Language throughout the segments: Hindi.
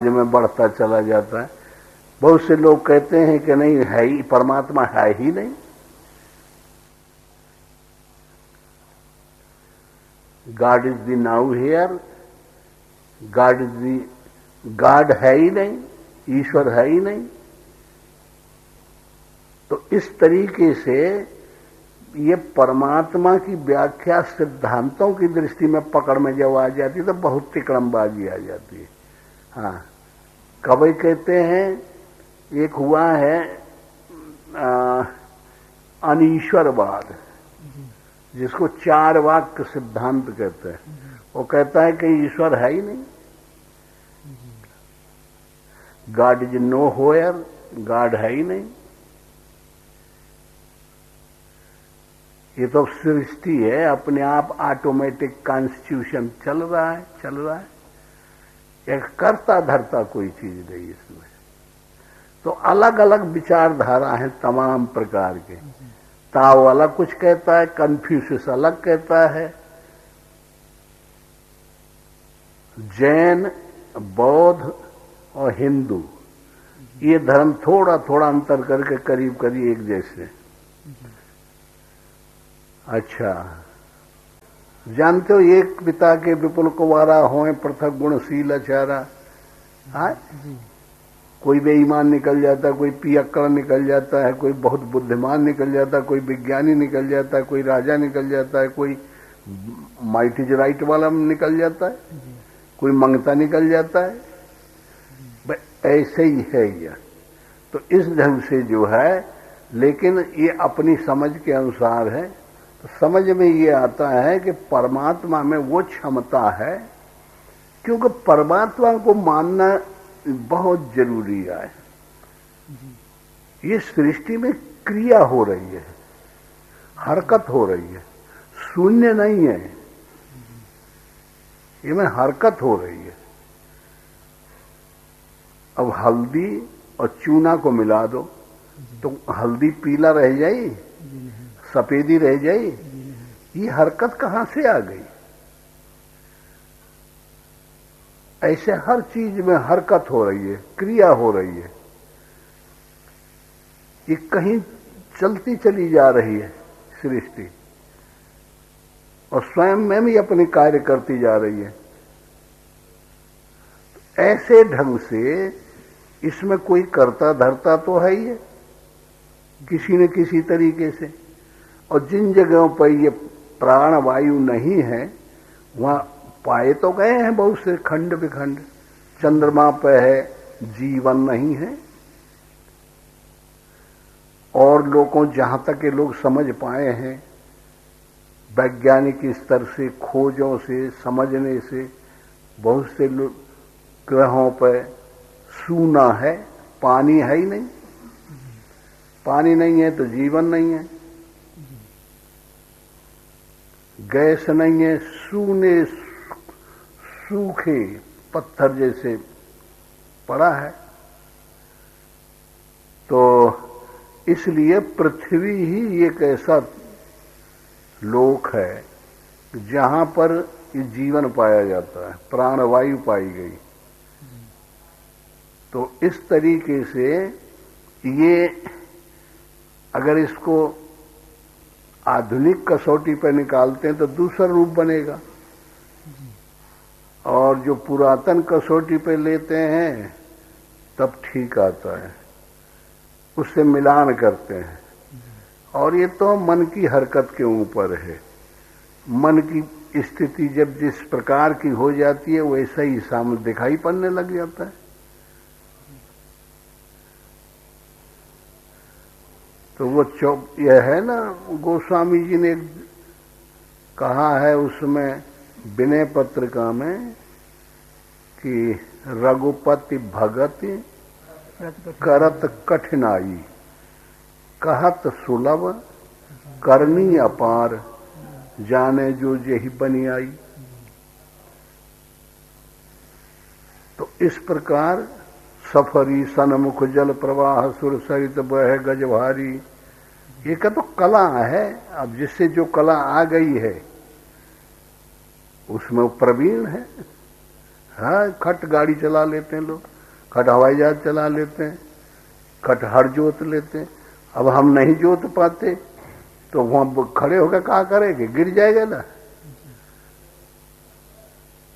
में बढ़ता चला जाता है। बहुत से लोग कहते हैं कि नहीं है ही, परमात्मा है ही नहीं। God is the now here, God है ही नहीं, ईश्वर है ही नहीं। तो इस तरीके से ये परमात्मा की व्याख्या सिद्धांतों की दृष्टि में पकड़ में जब आ जाती है तो बहुत तिकड़मबाजी आ जाती है। हाँ, कवि कहते हैं, एक हुआ है अनीश्वरवाद, जिसको चार वाक्य सिद्धांत कहते हैं। वो कहता है कि ईश्वर है ही नहीं, गॉड इज नो होयर, गॉड है ही नहीं। ये तो सृष्टि है, अपने आप ऑटोमेटिक कॉन्स्टिट्यूशन चल रहा है। एक करता धरता कोई चीज नहीं इसमें। तो अलग अलग विचारधारा हैं तमाम प्रकार के। ताओ अलग कुछ कहता है, कन्फ्यूशियस अलग कहता है, जैन, बौद्ध और हिंदू ये धर्म थोड़ा थोड़ा अंतर करके करीब करीब एक जैसे। अच्छा, जानते हो एक पिता के विपुल कुवारा होए पृथक गुणशील अचारा। हाँ, कोई बेईमान निकल जाता है, कोई पियक्कड़ निकल जाता है, कोई बहुत बुद्धिमान निकल जाता है, कोई विज्ञानी निकल जाता है, कोई राजा निकल जाता है, कोई माइट इज राइट वाला निकल जाता है, कोई मंगता निकल जाता है। ऐसे ही है यह। तो इस ढंग से जो है, लेकिन ये अपनी समझ के अनुसार है। तो समझ में ये आता है कि परमात्मा में वो क्षमता है, क्योंकि परमात्मा को मानना बहुत जरूरी है। ये सृष्टि में क्रिया हो रही है, हरकत हो रही है, शून्य नहीं है। ये में हरकत हो रही है। अब हल्दी और चूना को मिला दो तो हल्दी पीला रह जाए, सफेदी रह जाए। ये हरकत कहां से आ गई? ऐसे हर चीज में हरकत हो रही है, क्रिया हो रही है। ये कहीं चलती चली जा रही है सृष्टि, और स्वयं में भी अपने कार्य करती जा रही है। ऐसे ढंग से इसमें कोई कर्ता धर्ता तो है ही है किसी न किसी तरीके से। और जिन जगहों पर ये प्राण वायु नहीं है, वहां पाए तो गए हैं बहुत से खंड विखंड। चंद्रमा पे है, जीवन नहीं है। और लोगों, जहां तक ये लोग समझ पाए हैं, वैज्ञानिक स्तर से, खोजों से, समझने से, बहुत से ग्रहों पर सूना है, पानी है ही नहीं। पानी नहीं है तो जीवन नहीं है, गैस नहीं है, सूने सूखे पत्थर जैसे पड़ा है। तो इसलिए पृथ्वी ही एक ऐसा लोक है जहां पर जीवन पाया जाता है, प्राणवायु पाई गई। तो इस तरीके से ये अगर इसको आधुनिक कसौटी पर निकालते हैं तो दूसरा रूप बनेगा, और जो पुरातन कसौटी पे लेते हैं तब ठीक आता है, उससे मिलान करते हैं। और ये तो मन की हरकत के ऊपर है। मन की स्थिति जब जिस प्रकार की हो जाती है वैसा ही सामने दिखाई पड़ने लग जाता है। तो वो यह है ना, गोस्वामी जी ने कहा है उसमें विनय पत्रिका में कि रघुपति भगति करत कठिनाई, कहत सुलभ करनी अपार, जाने जो जेहि बनी आई। तो इस प्रकार सफरी सनमुख जल प्रवाह सुर सरित बह गज भारी, ये का तो कला है। अब जिससे जो कला आ गई है उसमें वो प्रवीण है। हाँ, खट गाड़ी चला लेते हैं लोग, खट हवाई जहाज चला लेते हैं, खट हर जोत लेते हैं। अब हम नहीं जोत पाते तो वहां खड़े होकर क्या करेंगे, गिर जाएगा ना।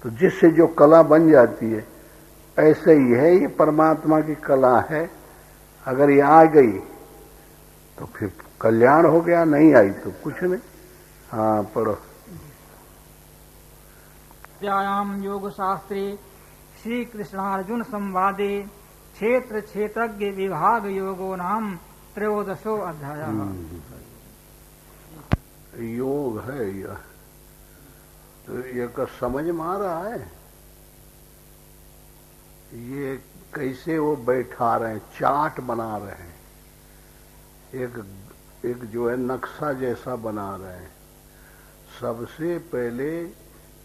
तो जिससे जो कला बन जाती है, ऐसे ही है ये परमात्मा की कला है। अगर ये आ गई तो फिर कल्याण हो गया, नहीं आई तो कुछ नहीं। हाँ, पढ़ो। व्यायाम योग शास्त्रे श्री कृष्णार्जुन संवादे क्षेत्र क्षेत्रज्ञ विभाग योगो नाम 13 अध्याय। योग है यह, तो ये का समझ में आ रहा है। ये कैसे वो बैठा रहे हैं, चार्ट बना रहे हैं, एक जो है नक्शा जैसा बना रहे हैं। सबसे पहले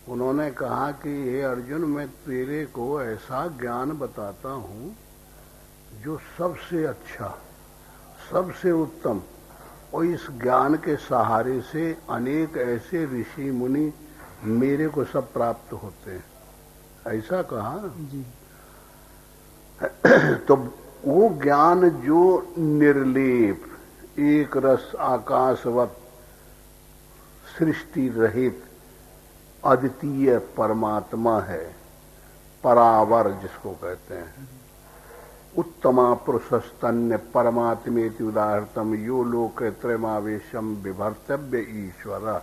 उन्होंने कहा कि हे अर्जुन, मैं तेरे को ऐसा ज्ञान बताता हूं जो सबसे अच्छा, सबसे उत्तम, और इस ज्ञान के सहारे से अनेक ऐसे ऋषि मुनि मेरे को सब प्राप्त होते हैं, ऐसा कहा जी। तो वो ज्ञान जो निर्लेप, एक रस आकाशवत, सृष्टि रहित अद्वितीय परमात्मा है, परावर जिसको कहते हैं, उत्तमा पुरुषस्तन्य परमात्मेति उदाहृतम यो लोक त्रयमावेशम विभर्तव्य ईश्वर,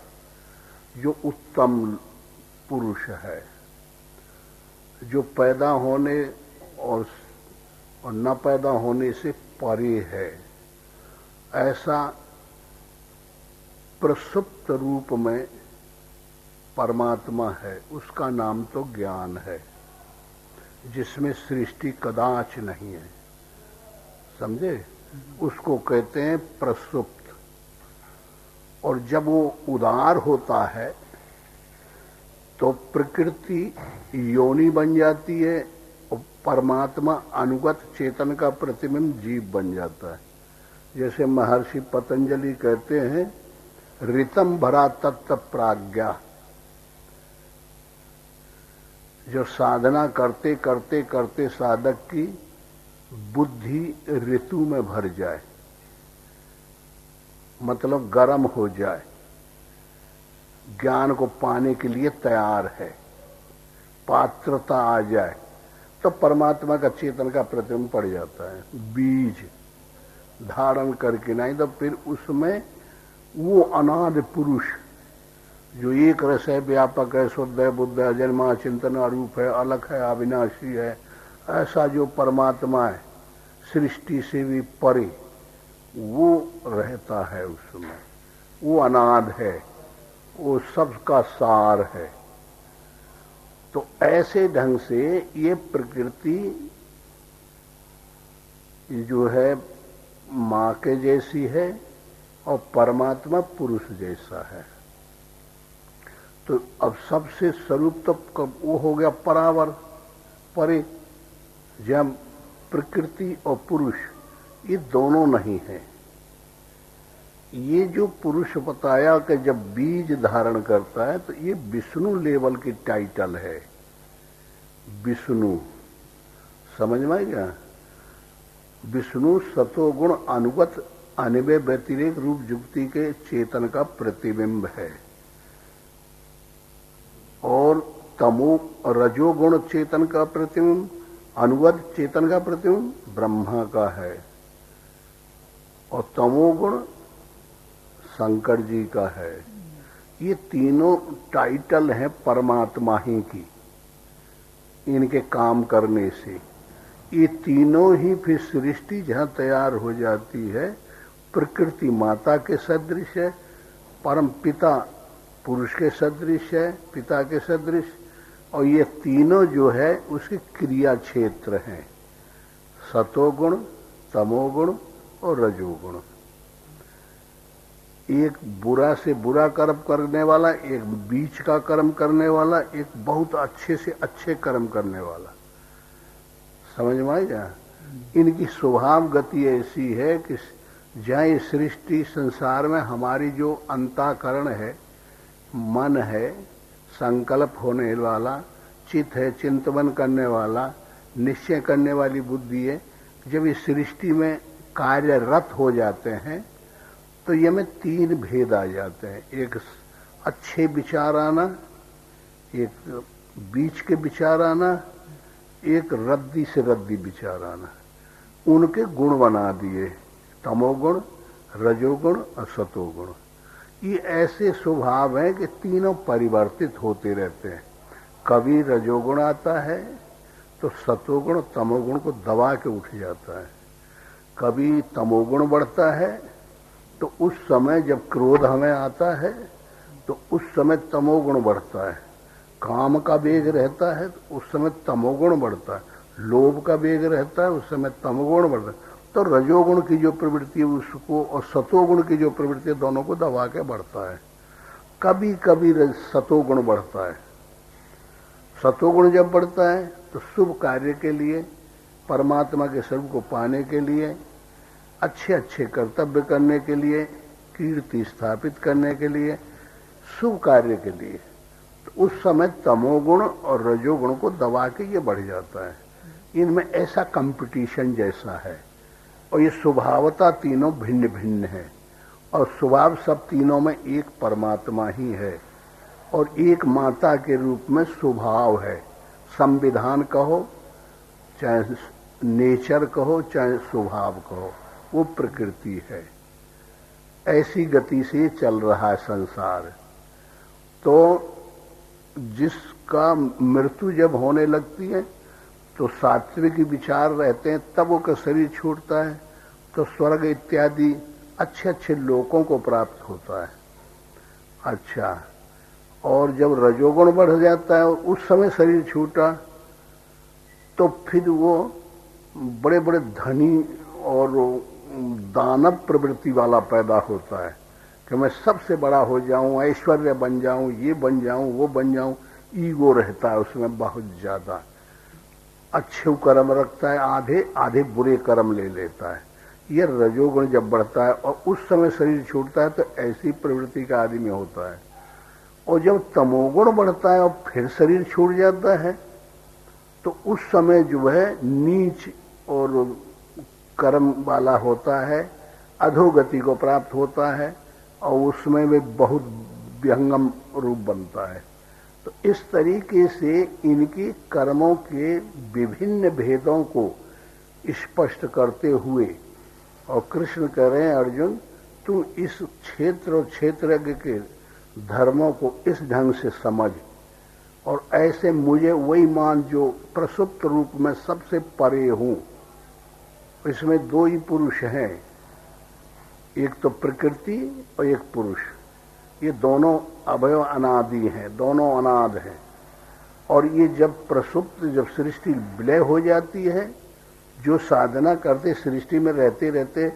जो उत्तम पुरुष है, जो पैदा होने और न पैदा होने से परे है, ऐसा प्रसुप्त रूप में परमात्मा है, उसका नाम तो ज्ञान है, जिसमें सृष्टि कदाच नहीं है, समझे? उसको कहते हैं प्रसुप्त। और जब वो उदार होता है तो प्रकृति योनि बन जाती है और परमात्मा अनुगत चेतन का प्रतिबिंब जीव बन जाता है। जैसे महर्षि पतंजलि कहते हैं, ऋतम भरा तत्व प्राज्ञा, जो साधना करते करते करते साधक की बुद्धि ऋतु में भर जाए, मतलब गर्म हो जाए, ज्ञान को पाने के लिए तैयार है, पात्रता आ जाए, तो परमात्मा का चेतन का प्रतिबिंब पड़ जाता है, बीज धारण करके। नहीं तो फिर उसमें वो अनादि पुरुष जो एक रस है, व्यापक है, शुद्ध है, बुद्ध है, अजन्मा चिंतन अरूप है, अलग है, अविनाशी है, ऐसा जो परमात्मा है, सृष्टि से भी परे, वो रहता है उसमें, वो अनाद है, वो सबका सार है। तो ऐसे ढंग से ये प्रकृति जो है माँ के जैसी है और परमात्मा पुरुष जैसा है। तो अब सबसे स्वरूप तो वो हो गया परावर, परे, जब प्रकृति और पुरुष ये दोनों नहीं है। ये जो पुरुष बताया कि जब बीज धारण करता है तो ये विष्णु लेवल की टाइटल है, विष्णु, समझ में आएगा? विष्णु सतोगुण अनुगत अनिवय व्यतिरेक रूप जुक्ति के चेतन का प्रतिबिंब है, और तमो रजोगुण चेतन का प्रतिबिंब, अनुगत चेतन का प्रतिबिंब ब्रह्मा का है, और तमोगुण शंकर जी का है। ये तीनों टाइटल हैं परमात्मा ही की, इनके काम करने से ये तीनों ही फिर सृष्टि जहां तैयार हो जाती है, प्रकृति माता के सदृश है, परम पिता पुरुष के सदृश है, पिता के सदृश, और ये तीनों जो है उसके क्रिया क्षेत्र हैं, सतोगुण, तमोगुण और रजोगुण। एक बुरा से बुरा कर्म करने वाला, एक बीच का कर्म करने वाला, एक बहुत अच्छे से अच्छे कर्म करने वाला, समझ में आएगा? इनकी स्वभाव गति ऐसी है कि जहाँ सृष्टि संसार में हमारी जो अंतःकरण है, मन है, संकल्प होने वाला, चित है, चिंतन करने वाला, निश्चय करने वाली बुद्धि है। जब इस सृष्टि में कार्यरत हो जाते हैं तो ये में 3 भेद आ जाते हैं। एक अच्छे विचार आना, एक बीच के विचार आना, एक रद्दी से रद्दी विचार आना। उनके गुण बना दिए, तमोगुण, रजोगुण और सतोगुण। ये ऐसे स्वभाव हैं कि तीनों परिवर्तित होते रहते हैं। कभी रजोगुण आता है तो सतोगुण तमोगुण को दबा के उठ जाता है। कभी तमोगुण बढ़ता है तो उस समय जब क्रोध हमें आता है तो उस समय तमोगुण बढ़ता है। काम का वेग रहता है तो उस समय तमोगुण बढ़ता है। लोभ का वेग रहता है उस समय तमोगुण बढ़ता है। तो रजोगुण की जो प्रवृत्ति है उसको और सतोगुण की जो प्रवृत्ति है दोनों को दबा के बढ़ता है। कभी कभी सतोगुण बढ़ता है। सतोगुण जब बढ़ता है तो शुभ कार्य के लिए, परमात्मा के स्वरूप को पाने के लिए, अच्छे अच्छे कर्तव्य करने के लिए, कीर्ति स्थापित करने के लिए, शुभ कार्य के लिए, तो उस समय तमोगुण और रजोगुण को दबा के ये बढ़ जाता है। इनमें ऐसा कंपटीशन जैसा है और ये स्वभावता तीनों भिन्न भिन्न है और स्वभाव सब तीनों में एक परमात्मा ही है और एक माता के रूप में स्वभाव है। संविधान कहो चाहे नेचर कहो चाहे स्वभाव कहो, वो प्रकृति है। ऐसी गति से चल रहा है संसार। तो जिसका मृत्यु जब होने लगती है तो सात्विक विचार रहते हैं, तब वो का शरीर छूटता है तो स्वर्ग इत्यादि अच्छे अच्छे लोगों को प्राप्त होता है। अच्छा, और जब रजोगुण बढ़ जाता है उस समय शरीर छूटा तो फिर वो बड़े बड़े धनी और दानव प्रवृत्ति वाला पैदा होता है कि मैं सबसे बड़ा हो जाऊं, ऐश्वर्य बन जाऊं, ये बन जाऊं, वो बन जाऊं। ईगो रहता है उसमें बहुत ज्यादा। अच्छे कर्म रखता है, आधे आधे बुरे कर्म ले लेता है। ये रजोगुण जब बढ़ता है और उस समय शरीर छूटता है तो ऐसी प्रवृत्ति का आदमी होता है। और जब तमोगुण बढ़ता है और फिर शरीर छूट जाता है तो उस समय जो है नीच और कर्म वाला होता है, अधोगति को प्राप्त होता है और उसमें वे बहुत विहंगम रूप बनता है। तो इस तरीके से इनके कर्मों के विभिन्न भेदों को स्पष्ट करते हुए और कृष्ण कह रहे हैं, अर्जुन तू इस क्षेत्र और क्षेत्रज्ञ के धर्मों को इस ढंग से समझ और ऐसे मुझे वही मान जो प्रसुप्त रूप में सबसे परे हूं। इसमें 2 ही पुरुष हैं, एक तो प्रकृति और एक पुरुष। ये दोनों अभय अनादि हैं, दोनों अनाद हैं। और ये जब प्रसुप्त, जब सृष्टि विलय हो जाती है, जो साधना करते सृष्टि में रहते रहते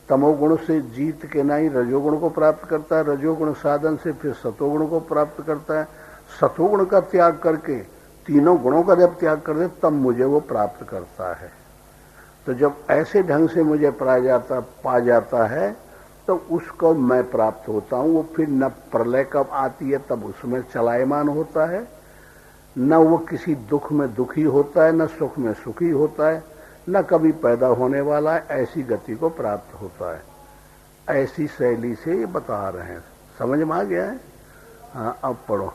तमोगुण से जीत के नहीं रजोगुण को प्राप्त करता है, रजोगुण साधन से फिर सतोगुण को प्राप्त करता है, सतोगुण का त्याग करके तीनों गुणों का जब त्याग कर दे तब मुझे वो प्राप्त करता है। तो जब ऐसे ढंग से मुझे पा जाता है तो उसको मैं प्राप्त होता हूं। वो फिर न प्रलय कब आती है तब उसमें चलायमान होता है, न वो किसी दुख में दुखी होता है, न सुख में सुखी होता है, न कभी पैदा होने वाला है। ऐसी गति को प्राप्त होता है। ऐसी शैली से ये बता रहे हैं। समझ में आ गया है? हाँ, अब पढ़ो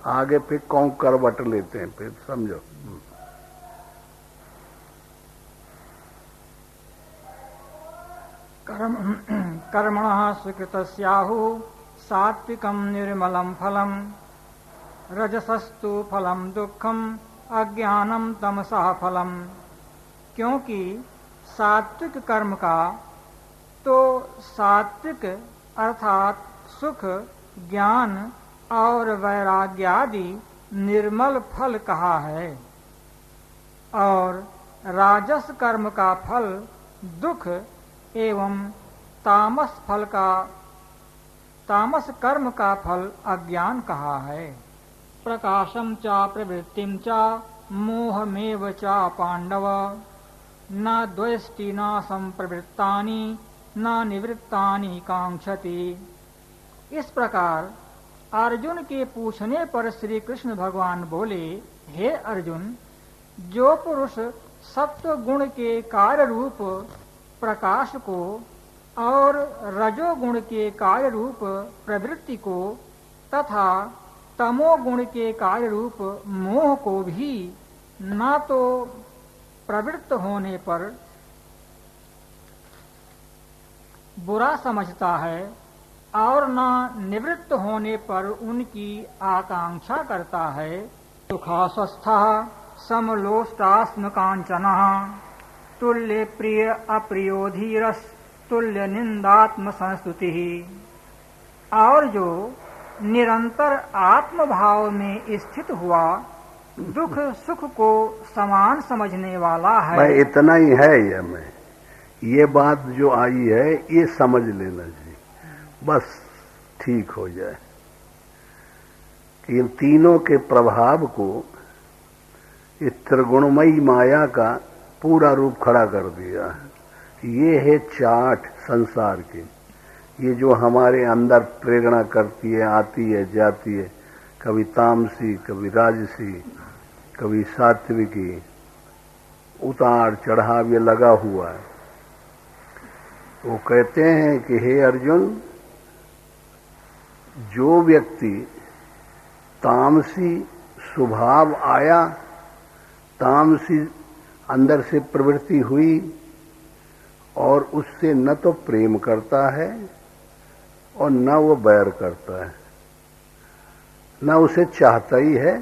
आगे। फिर कौन करवट लेते हैं, फिर समझो। कर्मणः स्वीकृतस्याहुः सात्विकं निर्मलं फलम् रजसस्तु फलम दुखम अज्ञानम तमसा फलम। क्योंकि सात्विक कर्म का तो सात्विक अर्थात सुख, ज्ञान और वैराग्यादि निर्मल फल कहा है और राजस कर्म का फल दुख एवं तामस कर्म का फल अज्ञान कहा है। प्रकाशम च प्रवृत्तिम च मोहमेव च पांडव न द्वेष्टि न संप्रवृत्तानि न निवृत्तानि कांक्षति। इस प्रकार अर्जुन के पूछने पर श्री कृष्ण भगवान बोले, हे अर्जुन, जो पुरुष सत्व गुण के कार्य रूप प्रकाश को और रजोगुण के कार्य रूप प्रवृत्ति को तथा तमोगुण के कार्य रूप मोह को भी न तो प्रवृत्त होने पर बुरा समझता है और न निवृत्त होने पर उनकी आकांक्षा करता है, सुखास्वस्थः समलोष्टास्म कांचनः तुल्य प्रिय अप्रियो धीरस् तुल्य निंदात्म संस्तुति। और जो निरंतर आत्म भाव में स्थित हुआ दुख सुख को समान समझने वाला है। मैं इतना ही है ये बात जो आई है ये समझ लेना चाहिए, बस ठीक हो जाए कि इन तीनों के प्रभाव को इस त्रिगुणमयी माया का पूरा रूप खड़ा कर दिया। ये है चाट संसार की, ये जो हमारे अंदर प्रेरणा करती है, आती है, जाती है, कभी तामसी, कभी राजसी, कभी सात्विकी, उतार चढ़ाव ये लगा हुआ है। वो कहते हैं कि हे अर्जुन, जो व्यक्ति तामसी स्वभाव आया, तामसी अंदर से प्रवृत्ति हुई और उससे न तो प्रेम करता है और न वो बैर करता है, न उसे चाहता ही है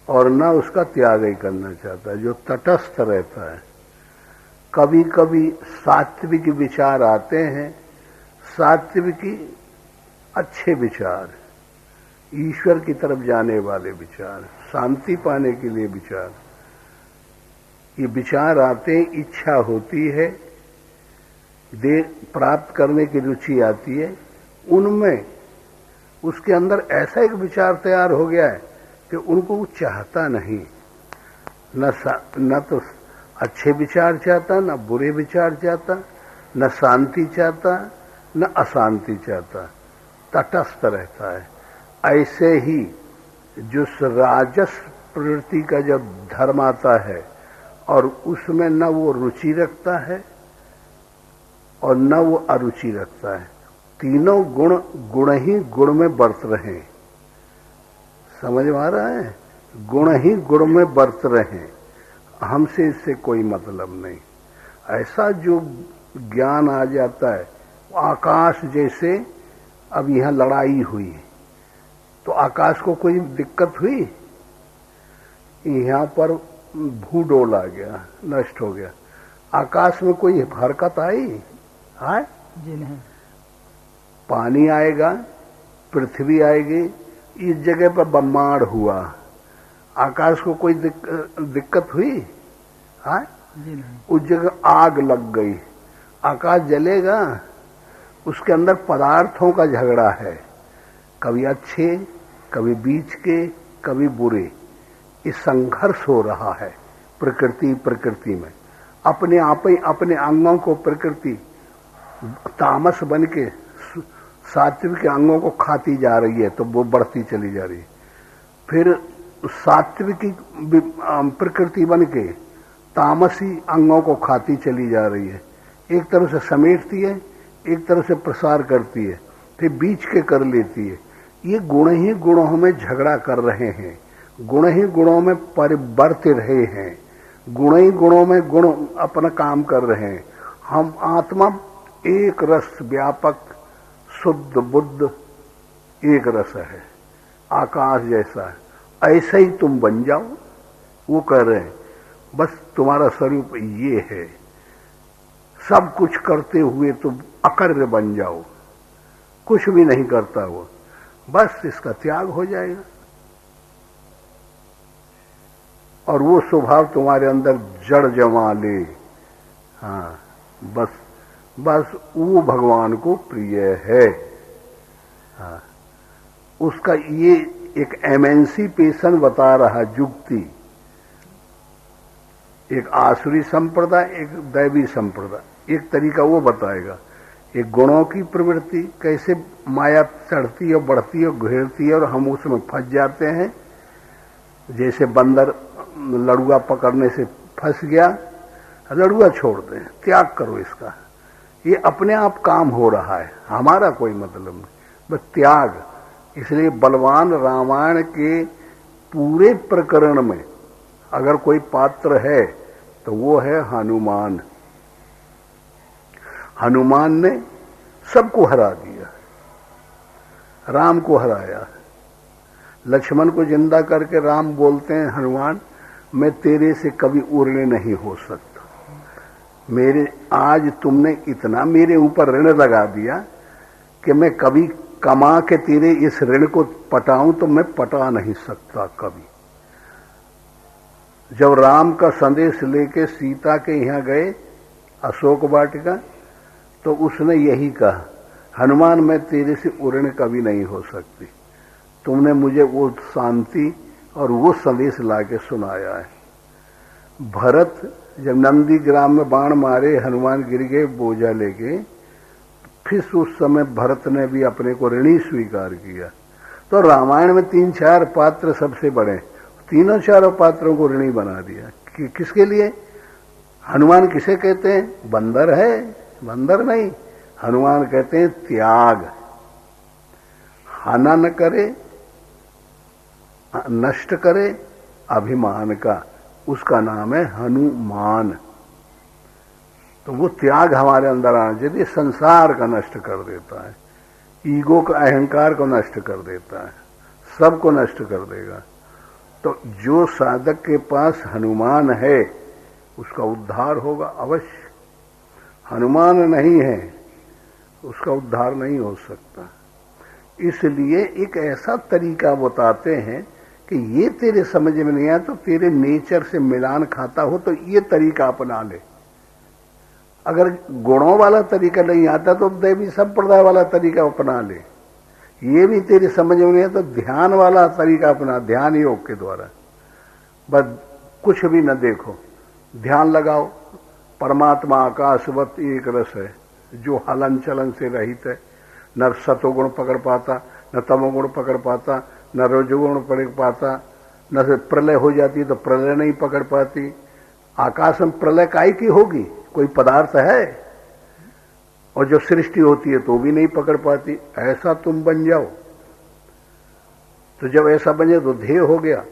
और न उसका त्याग ही करना चाहता है, जो तटस्थ रहता है। कभी कभी सात्विक विचार आते हैं, सात्विकी अच्छे विचार, ईश्वर की तरफ जाने वाले विचार, शांति पाने के लिए विचार, ये विचार आते, इच्छा होती है, प्राप्त करने की रुचि आती है, उनमें उसके अंदर ऐसा एक विचार तैयार हो गया है कि उनको वो चाहता नहीं, न तो अच्छे विचार चाहता, न बुरे विचार चाहता, न शांति चाहता, न अशांति चाहता, तटस्थ रहता है। ऐसे ही जो राजस प्रवृत्ति का जब धर्म आता है और उसमें न वो रुचि रखता है और न वो अरुचि रखता है, तीनों गुण ही गुण में बरत रहे, समझ में आ रहा है? गुण ही गुण में बरत रहे, हमसे इससे कोई मतलब नहीं। ऐसा जो ज्ञान आ जाता है, आकाश जैसे अब यहां लड़ाई हुई तो आकाश को कोई दिक्कत हुई? यहां पर भूडोल आ गया, नष्ट हो गया, आकाश में कोई हरकत आई? है जी नहीं। पानी आएगा, पृथ्वी आएगी, इस जगह पर ब्रह्मांड हुआ, आकाश को कोई दिक्कत हुई? है जी नहीं। उस जगह आग लग गई, आकाश जलेगा? उसके अंदर पदार्थों का झगड़ा है, कभी अच्छे, कभी बीच के, कभी बुरे, इस संघर्ष हो रहा है प्रकृति में। अपने आप ही अपने अंगों को प्रकृति तामस बन के सात्विक के अंगों को खाती जा रही है, तो वो बढ़ती चली जा रही है। फिर सात्विकी प्रकृति बन के तामसी अंगों को खाती चली जा रही है, एक तरफ से समेटती है, एक तरफ से प्रसार करती है, फिर बीच के कर लेती है। ये गुण ही गुणों में झगड़ा कर रहे हैं, गुण ही गुणों में परिवर्त रहे हैं, गुण ही गुणों में गुण अपना काम कर रहे हैं। हम आत्मा एक रस व्यापक शुद्ध बुद्ध एक रस है, आकाश जैसा है, ऐसा ही तुम बन जाओ, वो कह रहे हैं। बस तुम्हारा स्वरूप ये है, सब कुछ करते हुए तुम अकर्य बन जाओ, कुछ भी नहीं करता वो, बस इसका त्याग हो जाएगा और वो स्वभाव तुम्हारे अंदर जड़ जमा ले। हाँ, बस वो भगवान को प्रिय है। हाँ, उसका ये एक एमेंसिपेशन बता रहा युक्ति, एक आसुरी संप्रदाय, एक दैवी संप्रदाय, एक तरीका वो बताएगा। ये गुणों की प्रवृत्ति कैसे माया चढ़ती है, बढ़ती है, घेरती है और हम उसमें फंस जाते हैं। जैसे बंदर लड़ुआ पकड़ने से फंस गया, लड़ुआ छोड़ दें, त्याग करो इसका, ये अपने आप काम हो रहा है, हमारा कोई मतलब नहीं, बस त्याग। इसलिए बलवान रामायण के पूरे प्रकरण में अगर कोई पात्र है तो वो है हनुमान। हनुमान ने सबको हरा दिया, राम को हराया। लक्ष्मण को जिंदा करके राम बोलते हैं, हनुमान मैं तेरे से कभी उड़ने नहीं हो सकता, मेरे आज तुमने इतना मेरे ऊपर ऋण लगा दिया कि मैं कभी कमा के तेरे इस ऋण को पटाऊं तो मैं पटा नहीं सकता कभी। जब राम का संदेश लेके सीता के यहां गए अशोक वाटिका, तो उसने यही कहा, हनुमान मैं तेरे से उड़ने कभी नहीं हो सकती, तुमने मुझे वो शांति और वो संदेश लाके सुनाया है। भरत जब नंदी ग्राम में बाण मारे, हनुमान गिर गए बोझा लेके, फिर उस समय भरत ने भी अपने को ऋणी स्वीकार किया। तो रामायण में 3-4 पात्र सबसे बड़े, तीनों चारों पात्रों को ऋणी बना दिया। किसके लिए? हनुमान किसे कहते हैं? बंदर है? बंदर नहीं, हनुमान कहते हैं त्याग। हाना न करे, नष्ट करे अभिमान का, उसका नाम है हनुमान। तो वो त्याग हमारे अंदर आना चाहिए, संसार का नष्ट कर देता है, ईगो का, अहंकार को नष्ट कर देता है, सबको नष्ट कर देगा। तो जो साधक के पास हनुमान है उसका उद्धार होगा अवश्य। हनुमान नहीं है उसका उद्धार नहीं हो सकता। इसलिए एक ऐसा तरीका बताते हैं कि ये तेरे समझ में नहीं आया तो तेरे नेचर से मिलान खाता हो तो ये तरीका अपना ले। अगर गुणों वाला तरीका नहीं आता तो दैवी संप्रदाय वाला तरीका अपना ले। ये भी तेरी समझ में नहीं है तो ध्यान वाला तरीका अपना, ध्यान योग के द्वारा। बस कुछ भी न देखो, ध्यान लगाओ, परमात्मा आकाशवत एक रस है जो हलन चलन से रहित है, न सतोगुण पकड़ पाता, न तमोगुण पकड़ पाता, न रजोगुण पकड़ पाता, न प्रलय हो जाती तो प्रलय नहीं पकड़ पाती। आकाश में प्रलय काई की होगी? कोई पदार्थ है? और जब सृष्टि होती है तो भी नहीं पकड़ पाती। ऐसा तुम बन जाओ, तो जब ऐसा बन जाए तो ध्येय हो गया।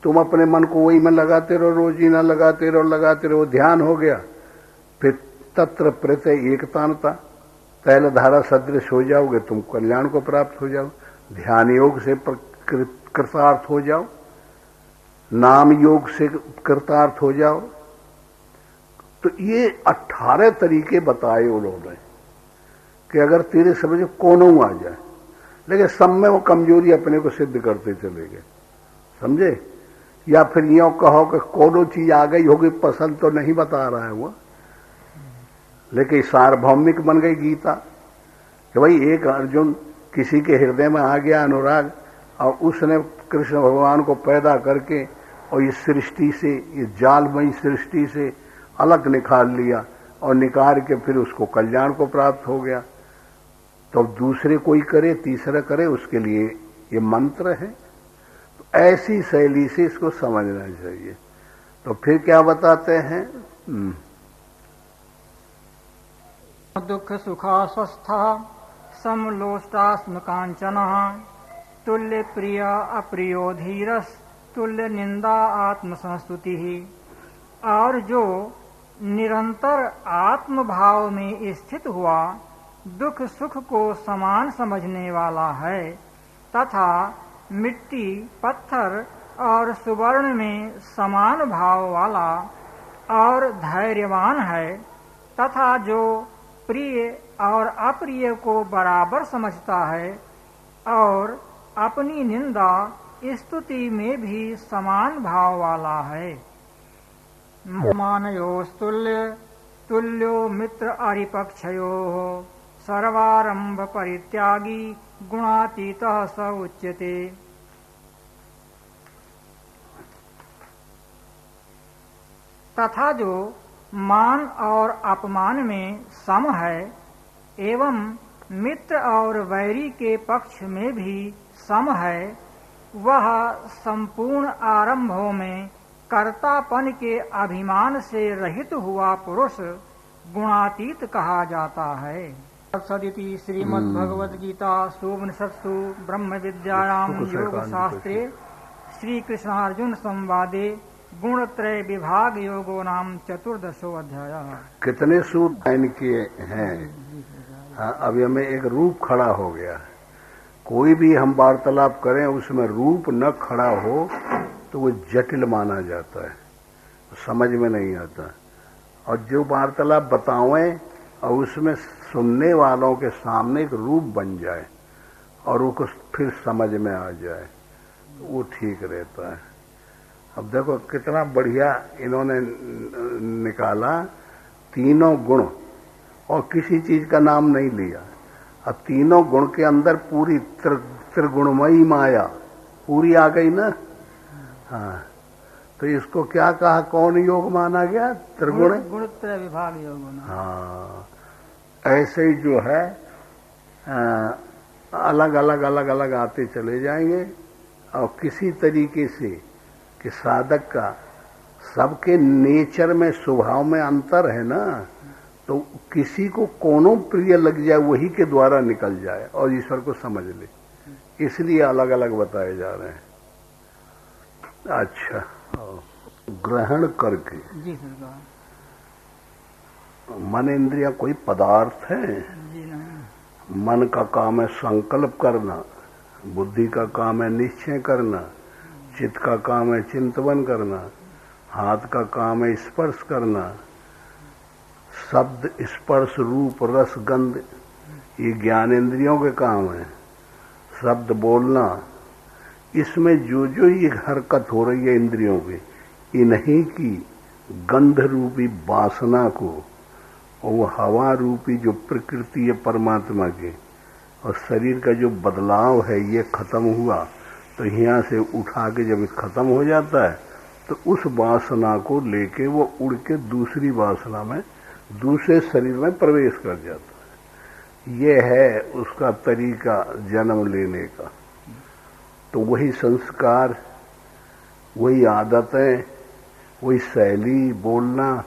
तुम अपने मन को वही में लगाते रहो, रोजीना लगाते रहो, ध्यान हो गया। फिर तत्र प्रत्यय एकतानता, तैल धारा सदृश हो जाओगे, तुम कल्याण को प्राप्त हो जाओ। ध्यान योग से कृतार्थ हो जाओ, नाम योग से कृतार्थ हो जाओ। तो ये 18 तरीके बताए उन्होंने कि अगर तेरे समझ कोनों आ जाए, लेकिन सब में वो कमजोरी अपने को सिद्ध करते चले गए, समझे? या फिर यूं कहो कि कोनो चीज आ गई होगी पसंद तो नहीं बता रहा है वो, लेकिन सार्वभौमिक बन गई गीता कि भाई एक अर्जुन किसी के हृदय में आ गया अनुराग, और उसने कृष्ण भगवान को पैदा करके और इस सृष्टि से, इस जालमयी सृष्टि से अलग निकाल लिया और निकाल के फिर उसको कल्याण को प्राप्त हो गया। तो दूसरे कोई करे, तीसरा करे, उसके लिए ये मंत्र है। तो ऐसी शैली से इसको समझना चाहिए। तो फिर क्या बताते हैं? दुख सुखा स्वस्था समलोष्टास्म कांचन तुल्य प्रिय अप्रियो धीरस तुल्य निंदा आत्म संस्तुति। और जो निरंतर आत्म भाव में स्थित हुआ दुख सुख को समान समझने वाला है, तथा मिट्टी पत्थर और सुवर्ण में समान भाव वाला और धैर्यवान है, तथा जो प्रिय और अप्रिय को बराबर समझता है और अपनी निंदा स्तुति में भी समान भाव वाला है। मानयोस्तुल्य तुल्यो मित्र अरिपक्षयो सर्वारंभ परित्यागी गुणातीतः स उच्यते। तथा जो मान और अपमान में सम है, एवं मित्र और वैरी के पक्ष में भी सम है, वह संपूर्ण आरंभों में कर्तापन के अभिमान से रहित हुआ पुरुष गुणातीत कहा जाता है। सदिति श्रीमद्भगवद गीता सोपनिषत्सु ब्रह्म विद्यायाम योग शास्त्रे श्री कृष्णार्जुन संवादे गुणत्रय विभाग योगो नाम 14वां अध्याय। कितने सूत्र इनके हैं। हाँ, अभी हमें एक रूप खड़ा हो गया। कोई भी हम वार्तालाप करें उसमें रूप न खड़ा हो तो वो जटिल माना जाता है, समझ में नहीं आता। और जो वार्तालाप बतावें और उसमें सुनने वालों के सामने एक रूप बन जाए और वो कुछ फिर समझ में आ जाए तो वो ठीक रहता है। अब देखो कितना बढ़िया इन्होंने निकाला, तीनों गुण और किसी चीज का नाम नहीं लिया। अब तीनों गुण के अंदर पूरी त्रिगुणमयी माया पूरी आ गई ना। हाँ, तो इसको क्या कहा, कौन योग माना गया? त्रिगुण गुणत्रय विभाग योग। हाँ, ऐसे ही जो है अलग अलग अलग अलग आते चले जाएंगे और किसी तरीके से कि साधक का सबके नेचर में स्वभाव में अंतर है ना, तो किसी को कोनो प्रिय लग जाए वही के द्वारा निकल जाए और ईश्वर को समझ ले, इसलिए अलग अलग बताए जा रहे हैं। अच्छा, ग्रहण करके जी सर। मन इंद्रिया कोई पदार्थ है? जी नहीं। मन का काम है संकल्प करना, बुद्धि का काम है निश्चय करना, चित्त का काम है चिंतन करना, हाथ का काम है स्पर्श करना, शब्द स्पर्श रूप रस गंध ये ज्ञानेंद्रियों के काम है। शब्द बोलना, इसमें जो जो ये हरकत हो रही है इंद्रियों की, इन्हीं की गंध रूपी वासना को और वो हवा रूपी जो प्रकृति है परमात्मा की और शरीर का जो बदलाव है ये खत्म हुआ तो यहाँ से उठा के जब खत्म हो जाता है तो उस वासना को लेके वो उड़ के दूसरी वासना में दूसरे शरीर में प्रवेश कर जाता है। ये है उसका तरीका जन्म लेने का। तो वही संस्कार, वही आदतें, वही शैली बोलना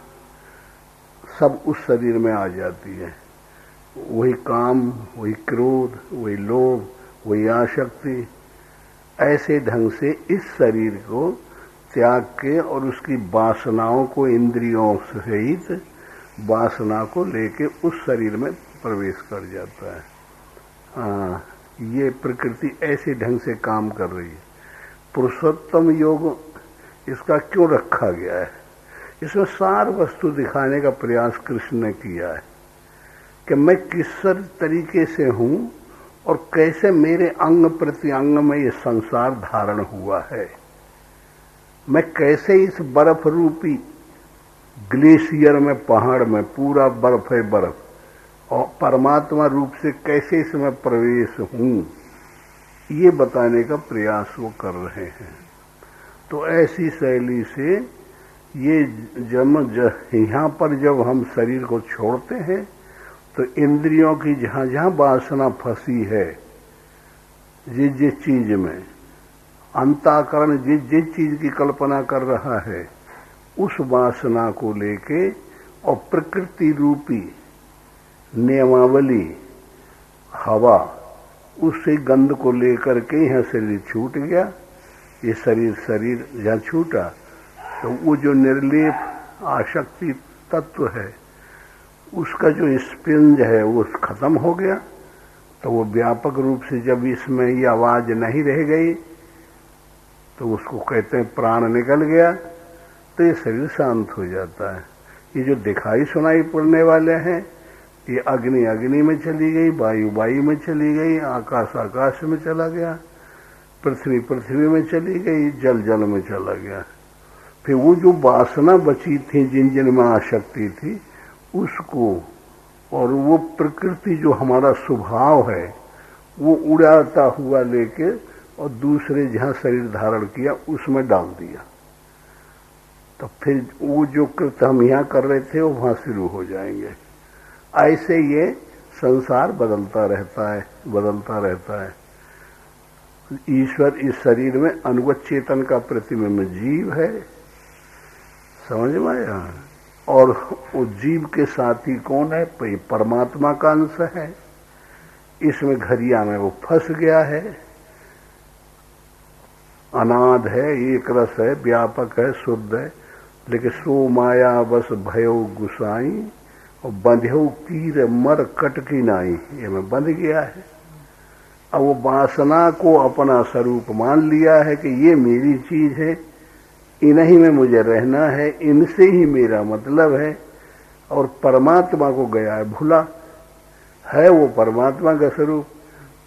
सब उस शरीर में आ जाती है। वही काम, वही क्रोध, वही लोभ, वही आसक्ति, ऐसे ढंग से इस शरीर को त्याग के और उसकी वासनाओं को इंद्रियों सहित वासना को लेके उस शरीर में प्रवेश कर जाता है। ये प्रकृति ऐसे ढंग से काम कर रही है। पुरुषोत्तम योग इसका क्यों रखा गया है? इसमें सार वस्तु दिखाने का प्रयास कृष्ण ने किया है कि मैं किस तरीके से हूं और कैसे मेरे अंग प्रत्यंग में ये संसार धारण हुआ है। मैं कैसे इस बर्फ रूपी ग्लेशियर में, पहाड़ में पूरा बर्फ है बर्फ, और परमात्मा रूप से कैसे इसमें प्रवेश हूं, ये बताने का प्रयास वो कर रहे हैं। तो ऐसी शैली से ये यहाँ पर जब हम शरीर को छोड़ते हैं तो इंद्रियों की जहां जहां वासना फंसी है, जिस जिस चीज में अंतःकरण जिस जिस चीज की कल्पना कर रहा है उस वासना को लेके और प्रकृति रूपी नियमावली हवा उससे गंध को लेकर के यह शरीर छूट गया। ये शरीर जहाँ छूटा तो वो जो निर्लेप आसक्ति तत्व है उसका जो स्पंज है वो खत्म हो गया। तो वो व्यापक रूप से जब इसमें ये आवाज नहीं रह गई तो उसको कहते हैं प्राण निकल गया, तो ये शरीर शांत हो जाता है। ये जो दिखाई सुनाई पड़ने वाले हैं, ये अग्नि अग्नि में चली गई, वायु वायु में चली गई, आकाश आकाश में चला गया, पृथ्वी पृथ्वी में चली गई, जल जल में चला गया। फिर वो जो वासना बची थी, जिन जिन में आसक्ति थी, उसको और वो प्रकृति जो हमारा स्वभाव है वो उड़ाता हुआ लेके और दूसरे जहां शरीर धारण किया उसमें डाल दिया। तो फिर वो जो कृत्य हम यहाँ कर रहे थे वो वहां शुरू हो जाएंगे। ऐसे ये संसार बदलता रहता है, बदलता रहता है। ईश्वर इस शरीर में अनुगत चेतन का प्रतिबिंब जीव है, समझ में आया। और उस जीव के साथी कौन है? परमात्मा का अंश है। इसमें घरिया में वो फंस गया है, अनाद है, एक रस है, व्यापक है, शुद्ध है, लेकिन सो माया बस भयो गुसाई और बंध्यो कीर मर कटकी नाई, ये में बंध गया है। अब वो वासना को अपना स्वरूप मान लिया है कि ये मेरी चीज है, इन्हीं में मुझे रहना है, इनसे ही मेरा मतलब है, और परमात्मा को गया है भूला। है वो परमात्मा का स्वरूप,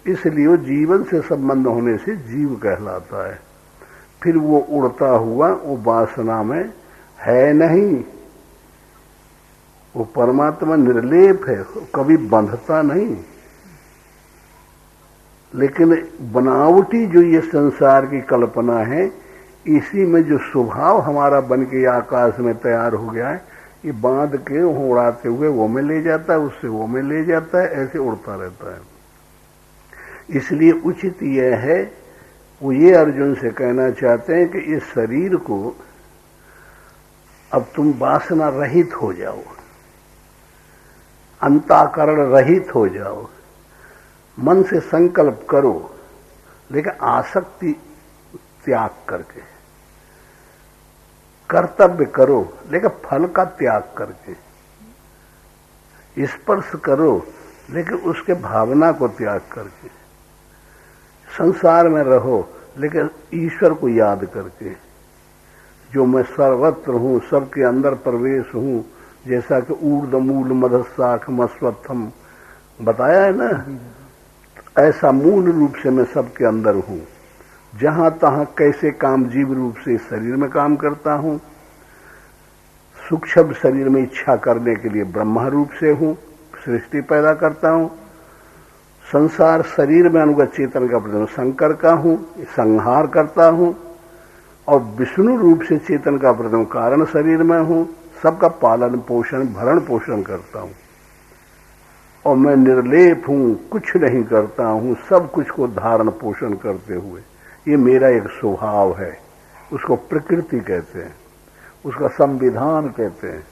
इसलिए वो जीवन से संबंध होने से जीव कहलाता है। फिर वो उड़ता हुआ वो वासना में है नहीं, वो परमात्मा निर्लेप है, कभी बंधता नहीं। लेकिन बनावटी जो ये संसार की कल्पना है, इसी में जो स्वभाव हमारा बन के आकाश में तैयार हो गया है, ये बांध के उड़ाते हुए वो में ले जाता है, उससे वो में ले जाता है, ऐसे उड़ता रहता है। इसलिए उचित यह है, वो ये अर्जुन से कहना चाहते हैं कि इस शरीर को अब तुम वासना रहित हो जाओ, अंतःकरण रहित हो जाओ, मन से संकल्प करो, लेकिन आसक्ति त्याग करके, कर्तव्य करो लेकिन फल का त्याग करके, स्पर्श करो लेकिन उसके भावना को त्याग करके, संसार में रहो लेकिन ईश्वर को याद करके, जो मैं सर्वत्र हूं, सबके अंदर प्रवेश हूं, जैसा कि ऊर्ध मूल मधशाख मस्वत्थम बताया है ना, ऐसा मूल रूप से मैं सबके अंदर हूं। जहां तहां कैसे काम जीव रूप से इस शरीर में काम करता हूं, सूक्ष्म शरीर में इच्छा करने के लिए ब्रह्मा रूप से हूं, सृष्टि पैदा करता हूं। संसार शरीर में अनुगत चेतन का प्रतिबिंब शंकर का हूं, संहार करता हूं, और विष्णु रूप से चेतन का प्रतिबिंब कारण शरीर में हूं, सबका पालन पोषण भरण पोषण करता हूं। और मैं निर्लेप हूं, कुछ नहीं करता हूं, सब कुछ को धारण पोषण करते हुए, ये मेरा एक स्वभाव है। उसको प्रकृति कहते हैं, उसका संविधान कहते हैं।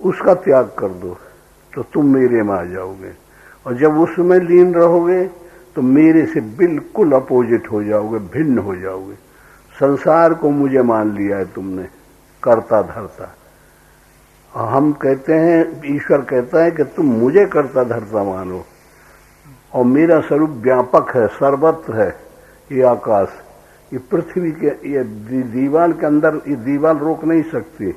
उसका त्याग कर दो तो तुम मेरे में आ जाओगे, और जब उसमें लीन रहोगे तो मेरे से बिल्कुल अपोजिट हो जाओगे, भिन्न हो जाओगे। संसार को मुझे मान लिया है तुमने कर्ता धर्ता। हम कहते हैं, ईश्वर कहता है कि तुम मुझे कर्ता धर्ता मानो, और मेरा स्वरूप व्यापक है, सर्वत्र है। ये आकाश, ये पृथ्वी के, ये दीवाल के अंदर, ये दीवाल रोक नहीं सकती।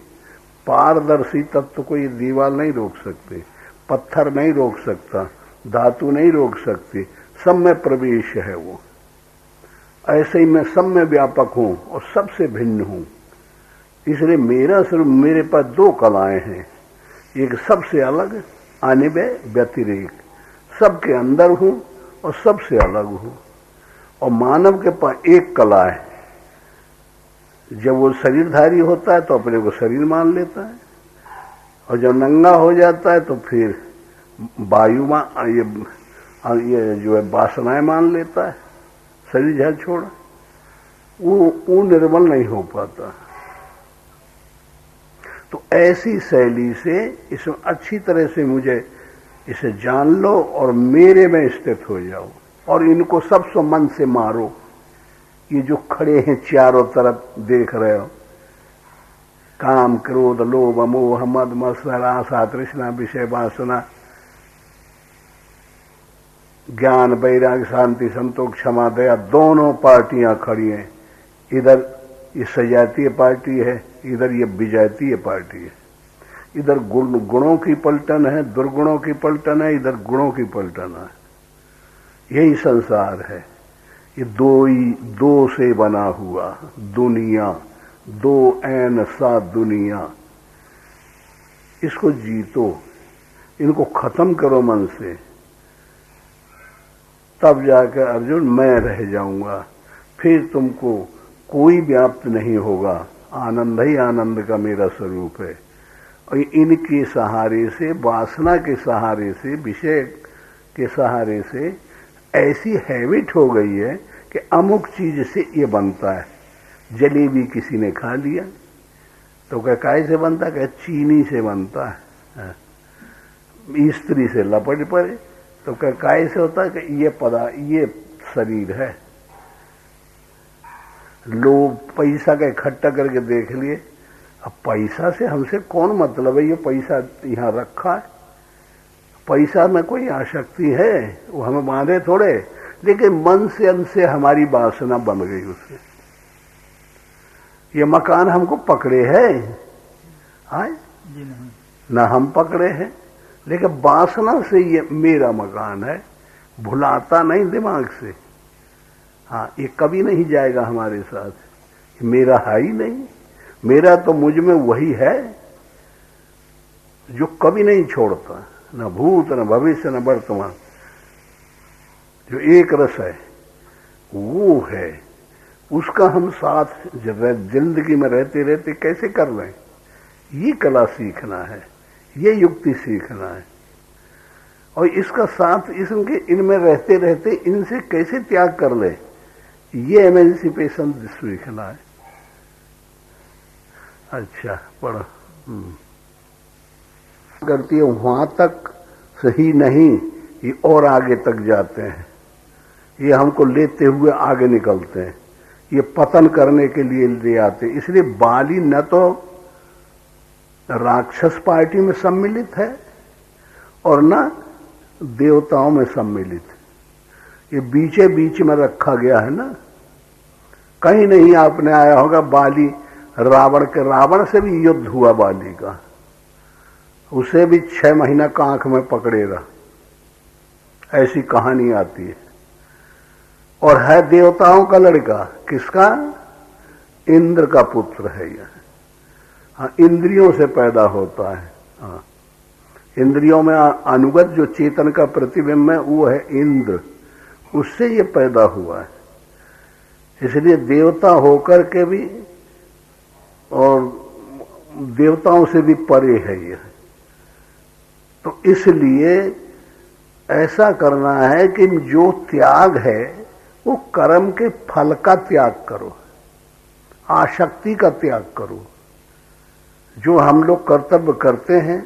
पारदर्शी तत्व को ये दीवाल नहीं रोक सकती, पत्थर नहीं रोक सकता, धातु नहीं रोक सकती, सब में प्रवेश है वो। ऐसे ही मैं सब में व्यापक हूं और सबसे भिन्न हूं। इसलिए मेरा स्वरूप, मेरे पास दो कलाएं हैं, एक सबसे अलग, आने में व्यतिरेक, सबके अंदर हूं और सबसे अलग हूं। और मानव के पास एक कला है, जब वो शरीरधारी होता है तो अपने को शरीर मान लेता है, और जब नंगा हो जाता है तो फिर वायु ये जो है वासनाएं मान लेता है, शरीर झड़ छोड़ा, वो निर्मल नहीं हो पाता। तो ऐसी शैली से इसमें अच्छी तरह से मुझे इसे जान लो और मेरे में स्थित हो जाओ, और इनको सब सो मन से मारो। ये जो खड़े हैं चारों तरफ देख रहे हो, काम क्रोध लोभ मोह मद मत्सर आशा तृष्णा विषय वासना, ज्ञान वैराग्य शांति संतोष क्षमा दया, दोनों पार्टियां खड़ी हैं। इधर ये सजातीय पार्टी है, इधर ये विजातीय पार्टी है। इधर गुणों की पलटन है, दुर्गुणों की पलटन है, इधर गुणों की पलटन है। यही संसार है। ये दो से बना हुआ दुनिया, दो ऐन सा दुनिया। इसको जीतो, इनको खत्म करो मन से, तब जाकर अर्जुन मैं रह जाऊंगा, फिर तुमको कोई व्याप्त नहीं होगा। आनंद ही आनंद का मेरा स्वरूप है। और इनके सहारे से, वासना के सहारे से, विषय के सहारे से ऐसी हैबिट हो गई है कि अमुक चीज से ये बनता है। जलेबी किसी ने खा लिया तो क्या काय से बनता है? चीनी से बनता है। स्त्री से लपट पड़े तो क्या काय से होता है? कि ये शरीर है। लोग पैसा का इकट्ठा करके देख लिए, अब पैसा से हमसे कौन मतलब है? ये पैसा यहां रखा है, पैसा में कोई आसक्ति है? वो हमें बांधे थोड़े, लेकिन मन से अंत से हमारी वासना बन गई उससे। ये मकान हमको पकड़े है, आए जी नहीं, ना हम पकड़े हैं, लेकिन वासना से ये मेरा मकान है, भुलाता नहीं दिमाग से। हाँ, ये कभी नहीं जाएगा हमारे साथ, ये मेरा है ही नहीं। मेरा तो मुझ में वही है जो कभी नहीं छोड़ता, न भूत न भविष्य न वर्तमान, जो एक रस है वो है। उसका हम साथ जिंदगी में रहते रहते कैसे कर लें, ये कला सीखना है, ये युक्ति सीखना है। और इसका साथ इनमें रहते रहते इनसे कैसे त्याग कर ले, ये एमेंसिपेशन सीखना है। अच्छा, पढ़ो। करती है वहां तक सही नहीं, ये और आगे तक जाते हैं, ये हमको लेते हुए आगे निकलते हैं, ये पतन करने के लिए ले आते हैं। इसलिए बाली न तो राक्षस पार्टी में सम्मिलित है और न देवताओं में सम्मिलित, ये बीचे बीच में रखा गया है ना। कहीं नहीं आपने आया होगा बाली रावण से भी युद्ध हुआ बाली का, उसे भी 6 महीना का आंख में पकड़े रहा, ऐसी कहानी आती है। और है देवताओं का लड़का, किसका? इंद्र का पुत्र है यह। हाँ, इंद्रियों से पैदा होता है। हाँ, इंद्रियों में अनुगत जो चेतन का प्रतिबिंब है वो है इंद्र, उससे ये पैदा हुआ है। इसलिए देवता होकर के भी और देवताओं से भी परे है यह। तो इसलिए ऐसा करना है कि जो त्याग है वो कर्म के फल का त्याग करो, आसक्ति का त्याग करो। जो हम लोग कर्तव्य करते हैं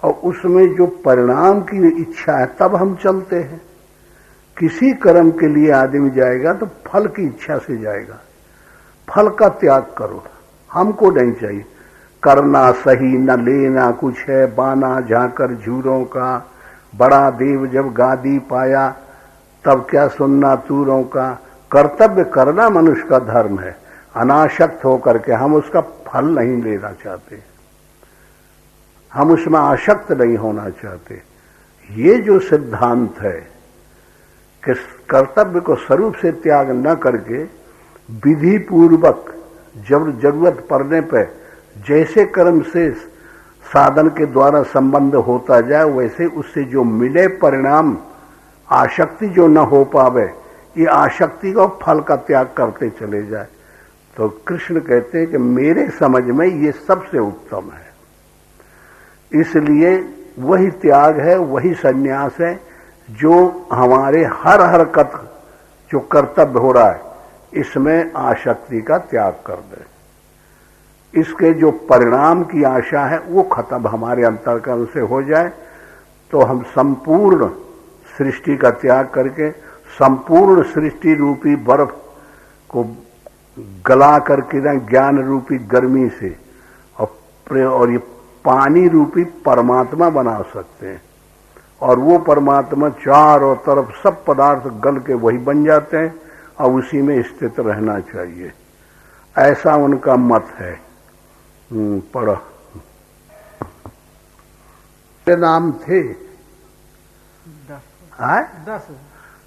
और उसमें जो परिणाम की इच्छा है तब हम चलते हैं। किसी कर्म के लिए आदमी जाएगा तो फल की इच्छा से जाएगा, फल का त्याग करो, हमको नहीं चाहिए। करना सही न लेना कुछ है, बाना झांकर झूरों का, बड़ा देव जब गादी पाया तब क्या सुनना तूरों का। कर्तव्य करना मनुष्य का धर्म है, अनासक्त होकर के। हम उसका फल नहीं लेना चाहते, हम उसमें आसक्त नहीं होना चाहते। ये जो सिद्धांत है कि कर्तव्य को स्वरूप से त्याग न करके विधि पूर्वक जब जरूरत पड़ने पर जैसे कर्म से साधन के द्वारा संबंध होता जाए वैसे उससे जो मिले परिणाम, आसक्ति जो न हो पावे, ये आसक्ति को फल का त्याग करते चले जाए। तो कृष्ण कहते हैं कि मेरे समझ में ये सबसे उत्तम है। इसलिए वही त्याग है, वही संन्यास है जो हमारे हर हरकत जो कर्तव्य हो रहा है इसमें आसक्ति का त्याग कर दे। इसके जो परिणाम की आशा है वो खत्म हमारे अंतःकरण से हो जाए तो हम संपूर्ण सृष्टि का त्याग करके संपूर्ण सृष्टि रूपी बर्फ को गला करके ज्ञान रूपी गर्मी से और ये पानी रूपी परमात्मा बना सकते हैं। और वो परमात्मा चारों तरफ सब पदार्थ गल के वही बन जाते हैं और उसी में स्थित रहना चाहिए, ऐसा उनका मत है। पढ़ो। नाम थे 10।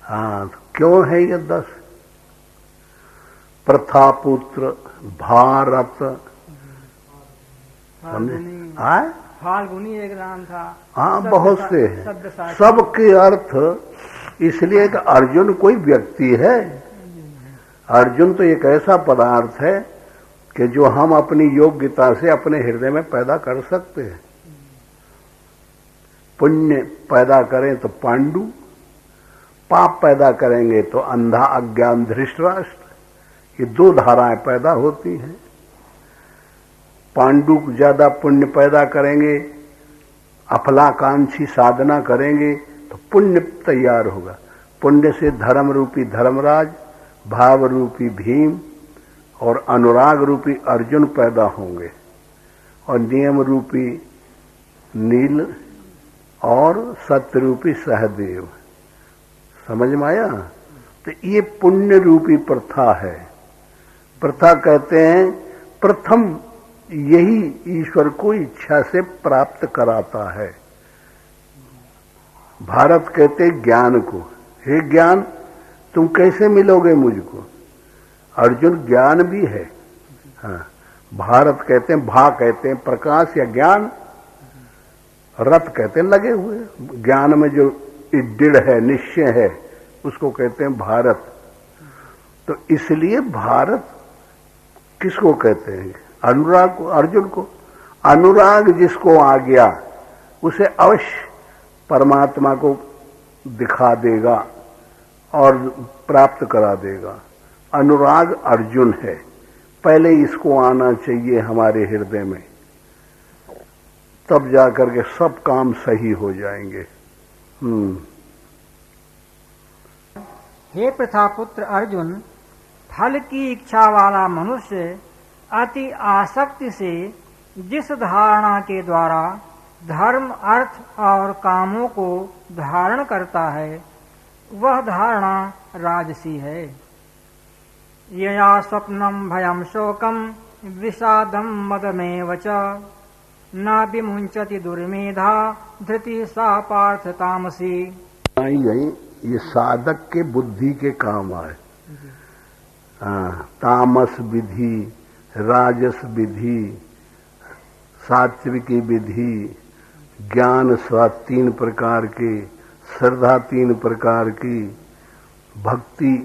हाँ, क्यों है ये 10? प्रथापुत्र, भारत, फाल्गुनी एक नाम था। हाँ, बहुत से हैं। सबके अर्थ इसलिए कि अर्जुन कोई व्यक्ति है, अर्जुन तो एक ऐसा पदार्थ है कि जो हम अपनी योग्यता से अपने हृदय में पैदा कर सकते हैं। पुण्य पैदा करें तो पांडु, पाप पैदा करेंगे तो अंधा अज्ञान धृतराष्ट्र। ये दो धाराएं पैदा होती हैं। पांडु ज्यादा पुण्य पैदा करेंगे, अफलाकांक्षी साधना करेंगे तो पुण्य तैयार होगा। पुण्य से धर्म रूपी धर्मराज, भाव रूपी भीम और अनुराग रूपी अर्जुन पैदा होंगे, और नियम रूपी नील और सत्य रूपी सहदेव। समझ में आया? तो ये पुण्य रूपी प्रथा है। प्रथा कहते हैं प्रथम यही ईश्वर को इच्छा से प्राप्त कराता है। भारत कहते ज्ञान को, हे ज्ञान तुम कैसे मिलोगे मुझको? अर्जुन ज्ञान भी है। हाँ, भारत कहते हैं, भा कहते हैं प्रकाश या ज्ञान, रथ कहते हैं लगे हुए। ज्ञान में जो दृढ़ है, निश्चय है, उसको कहते हैं भारत। तो इसलिए भारत किसको कहते हैं? अनुराग को, अर्जुन को। अनुराग जिसको आ गया उसे अवश्य परमात्मा को दिखा देगा और प्राप्त करा देगा। अनुराग अर्जुन है। पहले इसको आना चाहिए हमारे हृदय में, तब जाकर के सब काम सही हो जाएंगे। हे प्रथापुत्र अर्जुन, फल की इच्छा वाला मनुष्य अति आसक्ति से जिस धारणा के द्वारा धर्म, अर्थ और कामों को धारण करता है, वह धारणा राजसी है। यया स्वप्नम भयम शोकम विषादम मदमेव च न विमुंचति दुर्मेधा धृति सा पार्थ तामसी। ये साधक के बुद्धि के काम आए। तामस विधि, राजस विधि, सात्विकी विधि, ज्ञान स्वाद 3 प्रकार के, श्रद्धा 3 प्रकार की, भक्ति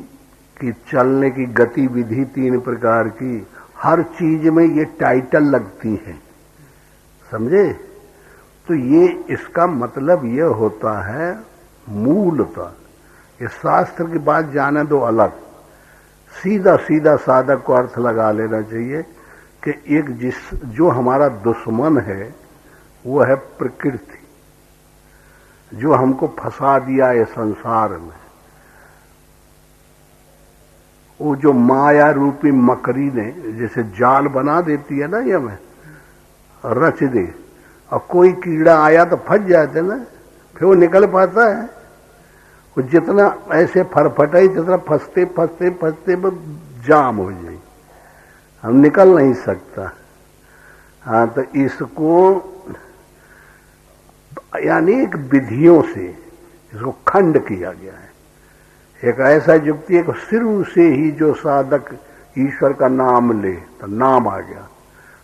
की चलने की गतिविधि 3 प्रकार की। हर चीज में ये टाइटल लगती है, समझे? तो ये इसका मतलब ये होता है मूलतः, ये शास्त्र की बात जाने दो अलग, सीधा सीधा साधक को अर्थ लगा लेना चाहिए कि एक जो हमारा दुश्मन है वो है प्रकृति, जो हमको फंसा दिया है संसार में। वो जो माया रूपी मकरी ने जैसे जाल बना देती है ना, ये में रच दे, और कोई कीड़ा आया तो फंस जाते ना, फिर वो निकल पाता है? वो जितना ऐसे फरफटाई, जितना फंसते फंसते फंसते वो जाम हो जाए, हम निकल नहीं सकता। हाँ, तो इसको यानी एक विधियों से इसको खंड किया गया है। एक ऐसा युक्ति है कि शुरू से ही जो साधक ईश्वर का नाम ले तो नाम आ गया,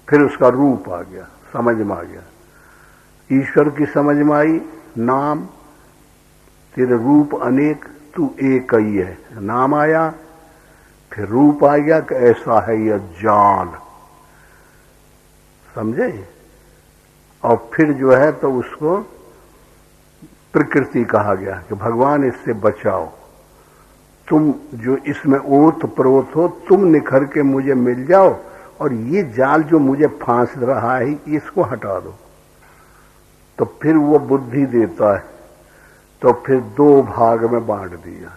फिर उसका रूप आ गया, समझ में आ गया। ईश्वर की समझ में आई, नाम, तेरे रूप अनेक, तू एक ही है, नाम आया, फिर रूप आ गया कि ऐसा है यह जाल, समझे? और फिर जो है तो उसको प्रकृति कहा गया कि भगवान इससे बचाओ, तुम जो इसमें ओत प्रोत हो, तुम निखर के मुझे मिल जाओ, और ये जाल जो मुझे फांस रहा है इसको हटा दो। तो फिर वो बुद्धि देता है, तो फिर 2 भाग में बांट दिया,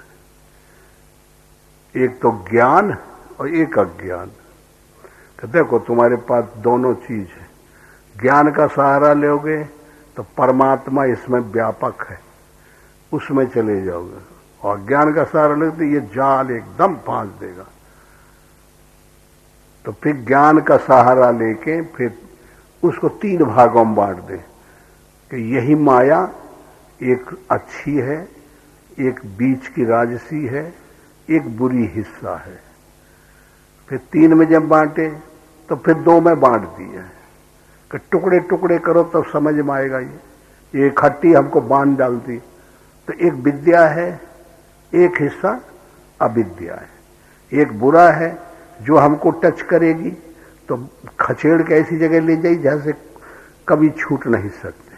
एक तो ज्ञान और एक अज्ञान। देखो तुम्हारे पास दोनों चीज है, ज्ञान का सहारा लोगे तो परमात्मा इसमें व्यापक है, उसमें चले जाओगे, और ज्ञान का सहारा लोगे तो ये जाल एकदम फांस देगा। तो फिर ज्ञान का सहारा लेके फिर उसको 3 भागों में बांट दे कि यही माया एक अच्छी है, एक बीच की राजसी है, एक बुरी हिस्सा है। फिर 3 में जब बांटे तो फिर 2 में बांट दिया कि टुकड़े टुकड़े करो तब समझ में आएगा। ये इकट्ठी हमको बांध डालती। तो एक विद्या है, एक हिस्सा अविद्या है। एक बुरा है जो हमको टच करेगी तो खचेड़ के ऐसी जगह ले जाई जहां से कभी छूट नहीं सकते।